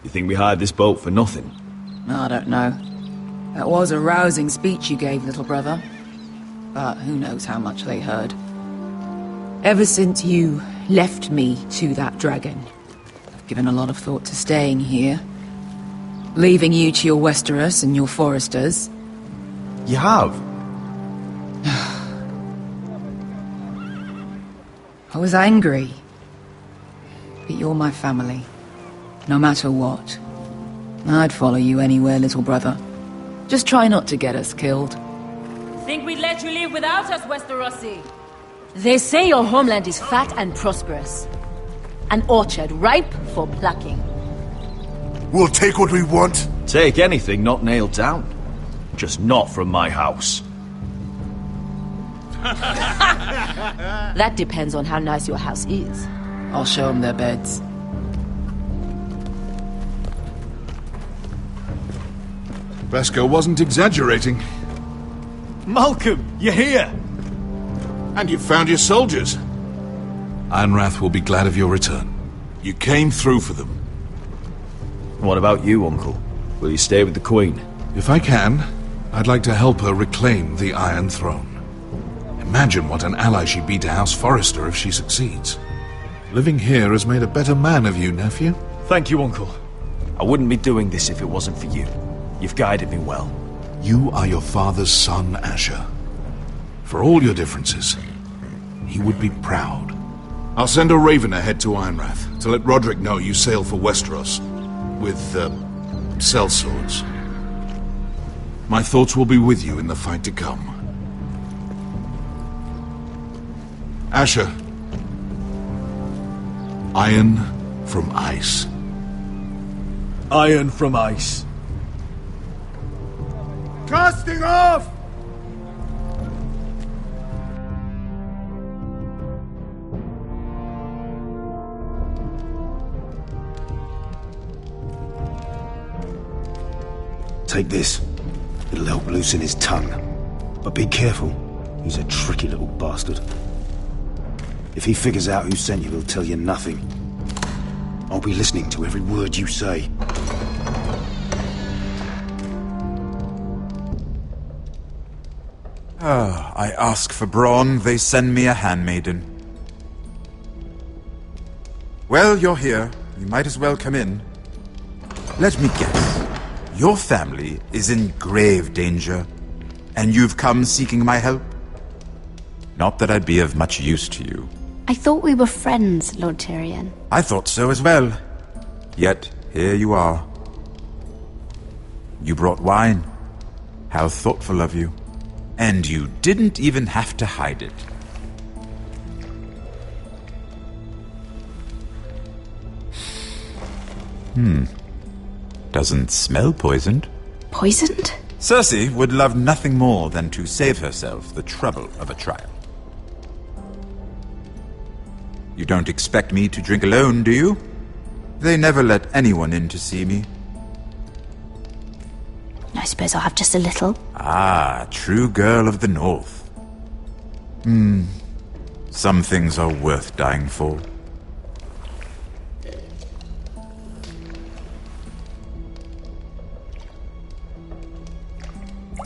You think we hired this boat for nothing?
I don't know. That was a rousing speech you gave, little brother. But who knows how much they heard. Ever since you left me to that dragon, I've given a lot of thought to staying here. Leaving you to your Westeros and your foresters.
You have?
I was angry. But you're my family. No matter what. I'd follow you anywhere, little brother. Just try not to get us killed.
Think we'd let you leave without us, Westerosi? They say your homeland is fat and prosperous. An orchard ripe for plucking.
We'll take what we want.
Take anything not nailed down. Just not from my house.
That depends on how nice your house is.
I'll show them their beds.
Bresco wasn't exaggerating.
Malcolm, you're here!
And you've found your soldiers. Ironrath will be glad of your return. You came through for them.
What about you, Uncle? Will you stay with the Queen?
If I can, I'd like to help her reclaim the Iron Throne. Imagine what an ally she'd be to House Forrester if she succeeds. Living here has made a better man of you, nephew.
Thank you, Uncle. I wouldn't be doing this if it wasn't for you. You've guided me well.
You are your father's son, Asher. For all your differences, he would be proud. I'll send a raven ahead to Ironrath to let Roderick know you sail for Westeros with, sellswords. My thoughts will be with you in the fight to come. Asher. Iron from ice.
Iron from ice.
Casting off!
Take this. It'll help loosen his tongue. But be careful. He's a tricky little bastard. If he figures out who sent you, he'll tell you nothing. I'll be listening to every word you say.
I ask for brawn, they send me a handmaiden. Well, you're here. You might as well come in. Let me guess. Your family is in grave danger, and you've come seeking my help? Not that I'd be of much use to you.
I thought we were friends, Lord Tyrion.
I thought so as well. Yet, here you are. You brought wine. How thoughtful of you. And you didn't even have to hide it. Doesn't smell poisoned.
Poisoned?
Cersei would love nothing more than to save herself the trouble of a trial. You don't expect me to drink alone, do you? They never let anyone in to see me.
I suppose I'll have just a little.
Ah, true girl of the North. Some things are worth dying for.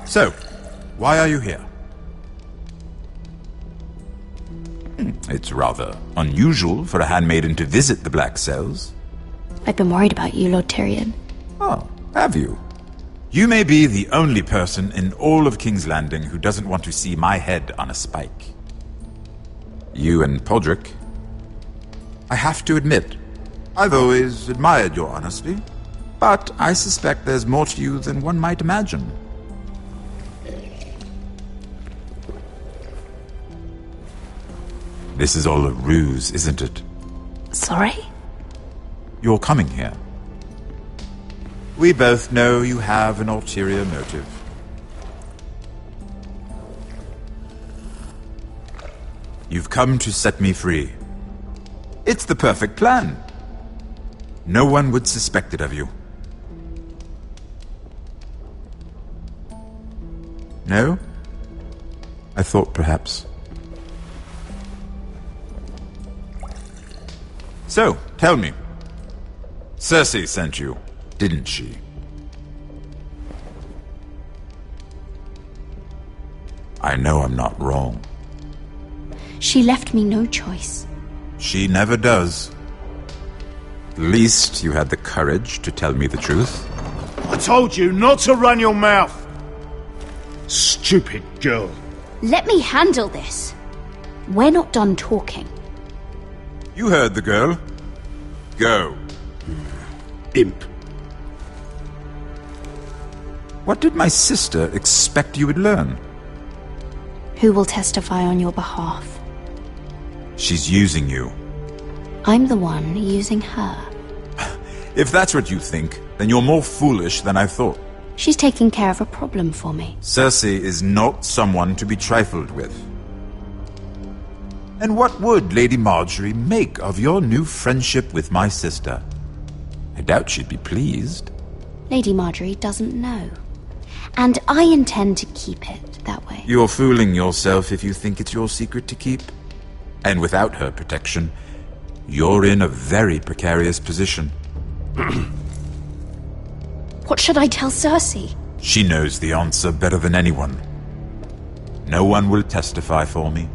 So, why are you here? It's rather unusual for a handmaiden to visit the Black Cells.
I've been worried about you, Lord Tyrion.
Oh, have you? You may be the only person in all of King's Landing who doesn't want to see my head on a spike. You and Podrick. I have to admit, I've always admired your honesty, but I suspect there's more to you than one might imagine. This is all a ruse, isn't it?
Sorry?
You're coming here. We both know you have an ulterior motive. You've come to set me free. It's the perfect plan. No one would suspect it of you. No? I thought perhaps. So, tell me. Cersei sent you, didn't she? I know I'm not wrong.
She left me no choice.
She never does. At least you had the courage to tell me the truth.
I told you not to run your mouth! Stupid girl.
Let me handle this. We're not done talking.
You heard the girl. Go.
Imp.
What did my sister expect you would learn?
Who will testify on your behalf?
She's using you.
I'm the one using her.
If that's what you think, then you're more foolish than I thought.
She's taking care of a problem for me.
Cersei is not someone to be trifled with. And what would Lady Marjorie make of your new friendship with my sister? I doubt she'd be pleased.
Lady Marjorie doesn't know. And I intend to keep it that way.
You're fooling yourself if you think it's your secret to keep. And without her protection, you're in a very precarious position.
What should I tell Cersei?
She knows the answer better than anyone. No one will testify for me.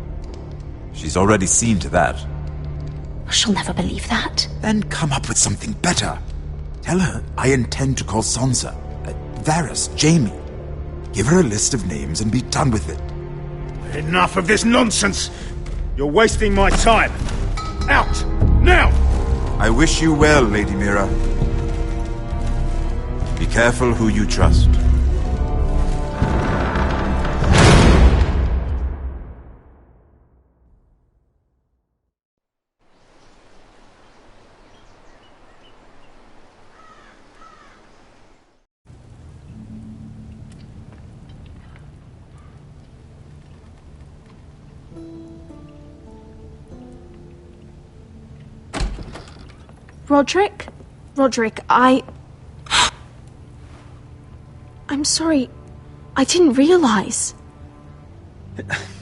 She's already seen to that.
She'll never believe that.
Then come up with something better. Tell her I intend to call Sansa, Varys, Jaime. Give her a list of names and be done with it.
Enough of this nonsense! You're wasting my time! Out! Now!
I wish you well, Lady Mira. Be careful who you trust.
Roderick? Roderick, I'm sorry. I didn't realise.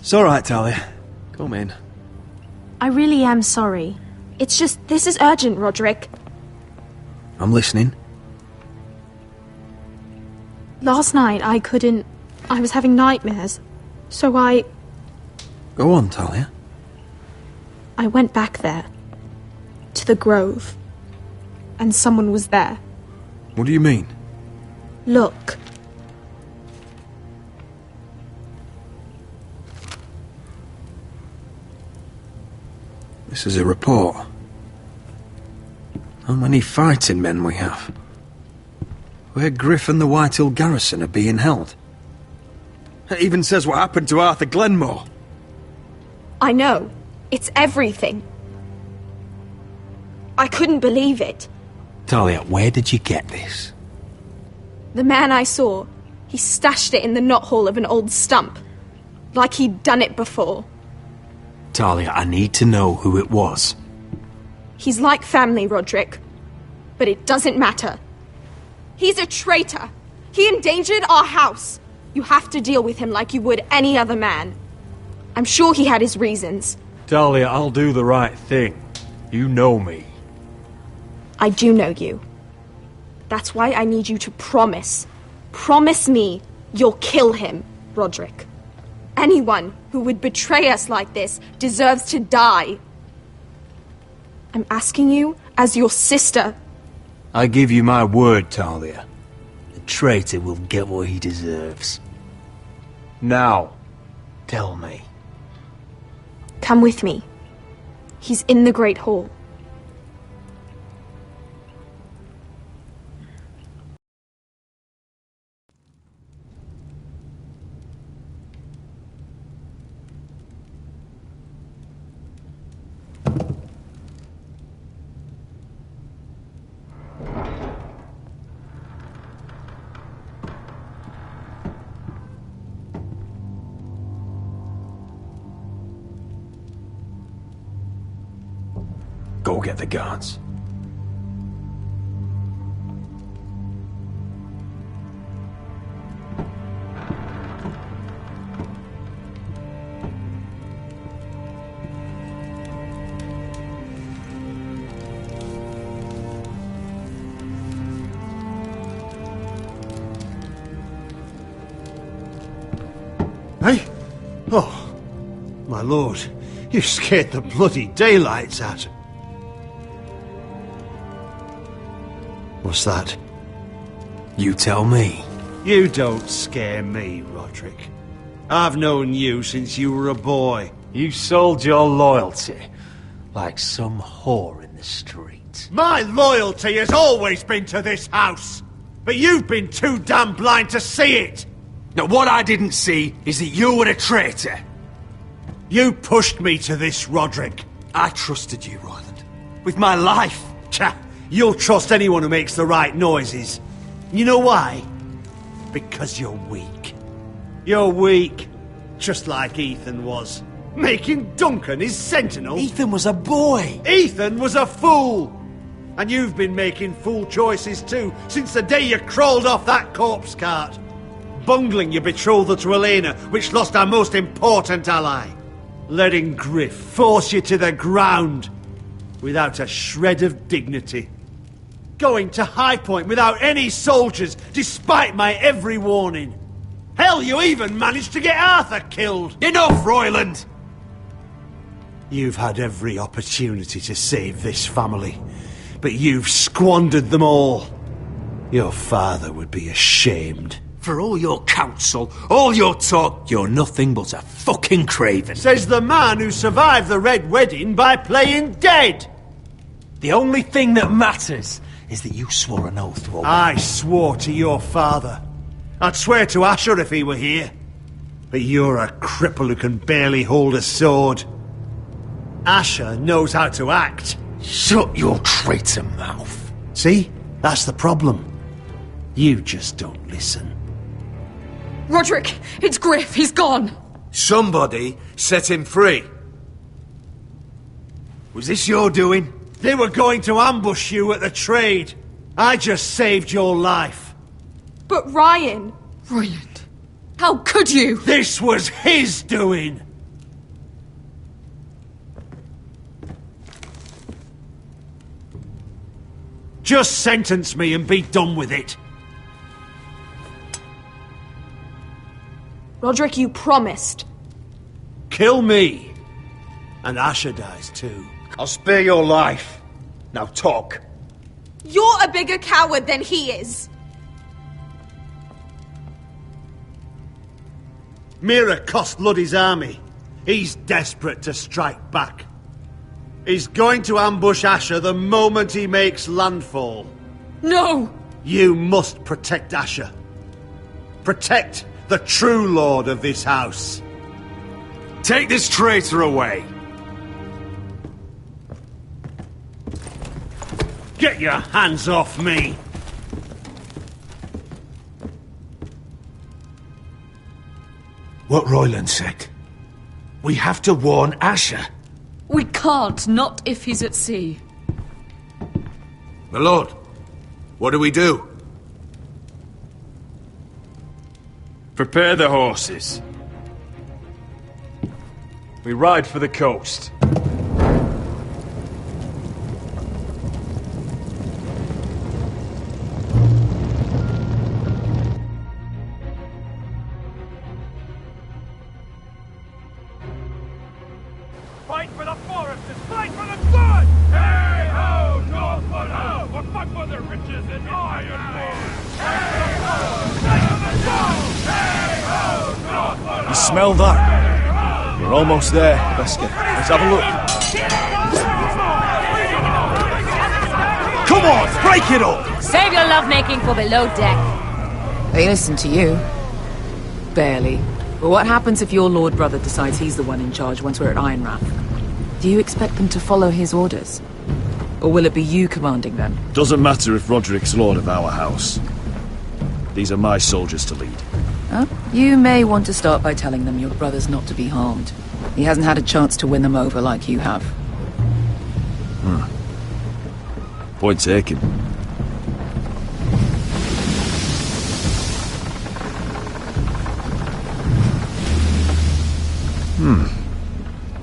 It's alright, Talia. Come in.
I really am sorry. It's just, this is urgent, Roderick.
I'm listening.
Last night, I was having nightmares. So
Go on, Talia.
I went back there. To the grove. And someone was there.
What do you mean?
Look.
This is a report. How many fighting men we have? Where Griff and the Whitehill garrison are being held. It even says what happened to Arthur Glenmore.
I know. It's everything. I couldn't believe it.
Talia, where did you get this?
The man I saw, he stashed it in the knothole of an old stump. Like he'd done it before.
Talia, I need to know who it was.
He's like family, Roderick. But it doesn't matter. He's a traitor. He endangered our house. You have to deal with him like you would any other man. I'm sure he had his reasons.
Talia, I'll do the right thing. You know me.
I do know you. That's why I need you to promise. Promise me you'll kill him, Roderick. Anyone who would betray us like this deserves to die. I'm asking you as your sister.
I give you my word, Talia. The traitor will get what he deserves. Now, tell me.
Come with me. He's in the Great Hall.
Go get the guards.
Hey? Oh, my lord, you scared the bloody daylights out of... What's that?
You tell me.
You don't scare me, Roderick. I've known you since you were a boy.
You sold your loyalty like some whore in the street.
My loyalty has always been to this house, but you've been too damn blind to see it.
Now, what I didn't see is that you were a traitor.
You pushed me to this, Roderick.
I trusted you, Royland. With my life.
Cha! You'll trust anyone who makes the right noises. You know why? Because you're weak. You're weak. Just like Ethan was. Making Duncan his sentinel.
Ethan was a boy.
Ethan was a fool. And you've been making fool choices too, since the day you crawled off that corpse cart. Bungling your betrothal to Elena, which lost our most important ally. Letting Griff force you to the ground. Without a shred of dignity. Going to High Point without any soldiers, despite my every warning. Hell, you even managed to get Arthur killed!
Enough, Royland!
You've had every opportunity to save this family, but you've squandered them all. Your father would be ashamed.
For all your counsel, all your talk, you're nothing but a fucking craven.
Says the man who survived the Red Wedding by playing dead.
The only thing that matters is that you swore an oath to obey.
I swore to your father. I'd swear to Asher if he were here. But you're a cripple who can barely hold a sword. Asher knows how to act.
Shut your traitor mouth.
See? That's the problem. You just don't listen.
Roderick, it's Griff. He's gone.
Somebody set him free. Was this your doing? They were going to ambush you at the trade. I just saved your life.
But Ryan...
Roland, how could you?
This was his doing. Just sentence me and be done with it.
Roderick, you promised.
Kill me. And Asher dies too. I'll spare your life. Now talk.
You're a bigger coward than he is.
Mira cost Luddy's army. He's desperate to strike back. He's going to ambush Asher the moment he makes landfall.
No!
You must protect Asher. Protect the true lord of this house.
Take this traitor away.
Get your hands off me!
What Royland said. We have to warn Asher.
We can't, not if he's at sea.
My lord, what do we do?
Prepare the horses. We ride for the coast.
Fight for the foresters! Fight for the good! Hey ho, Northwood ho! We'll fight for the riches and ironwood! You smell that? We're almost there, Beskar. Let's have a look. Come on, break it up!
Save your lovemaking for below deck.
They listen to you. Barely. But what happens if your lord brother decides he's the one in charge once we're at Ironrath? Do you expect them to follow his orders? Or will it be you commanding them?
Doesn't matter if Roderick's lord of our house. These are my soldiers to lead.
Huh? You may want to start by telling them your brother's not to be harmed. He hasn't had a chance to win them over like you have.
Point taken.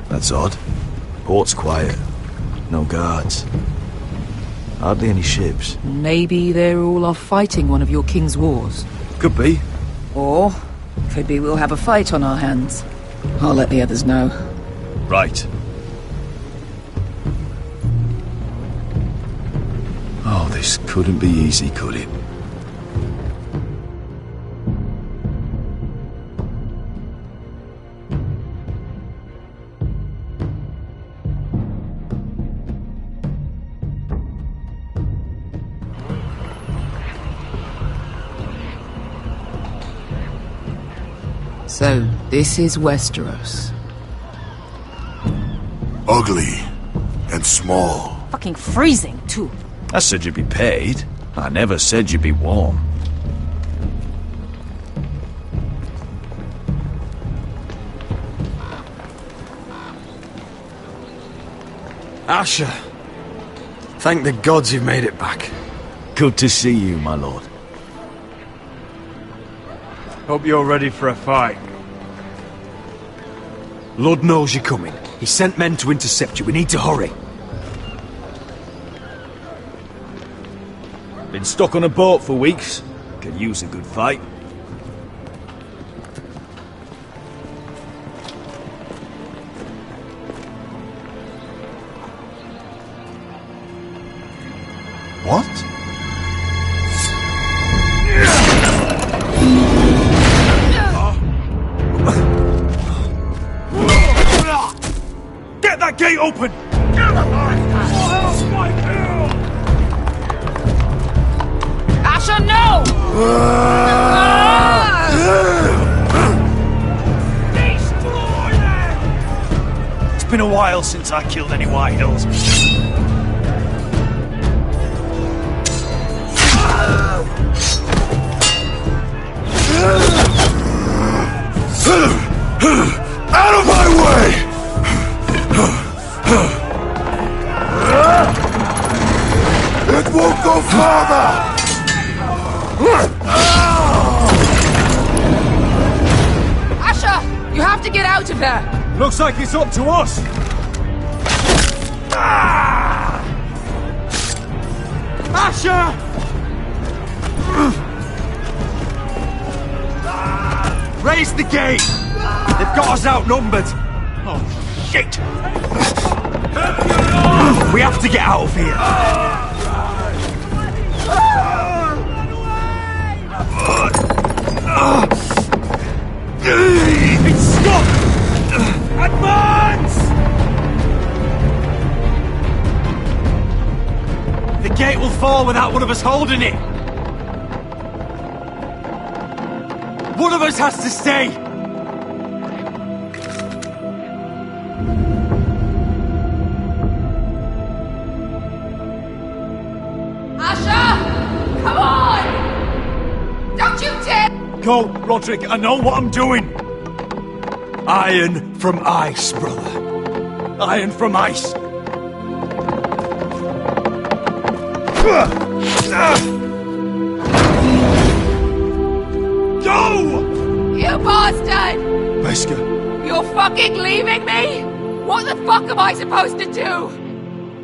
That's odd. Port's quiet. No guards. Hardly any ships.
Maybe they're all off fighting one of your king's wars.
Could be.
Or could be we'll have a fight on our hands. I'll let the others know.
Right. Oh, this couldn't be easy, could it?
So, this is Westeros.
Ugly and small.
Fucking freezing, too.
I said you'd be paid. I never said you'd be warm.
Asher. Thank the gods you've made it back.
Good to see you, my lord.
Hope you're ready for a fight.
Lord knows you're coming. He sent men to intercept you. We need to hurry.
Been stuck on a boat for weeks. Could use a good fight.
What?
gate open!
Asher, no!
It's been a while since I killed any White Hills.
Out of my way! It won't go farther!
Asher, you have to get out of there!
Looks like it's up to us! Asher! Raise the gate! They've got us outnumbered! Oh, shit! We have to get out of here! It's stuck! Advance! The gate will fall without one of us holding it! One of us has to stay!
Asher! Come on! Don't you dare!
Go, Roderick, I know what I'm doing! Iron from ice, brother. Iron from ice. Go!
You bastard!
Wesker.
You're fucking leaving me? What the fuck am I supposed to do?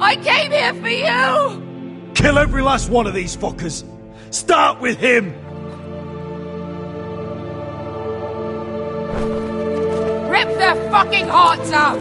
I came here for you!
Kill every last one of these fuckers. Start with him.
Rip their fucking hearts out!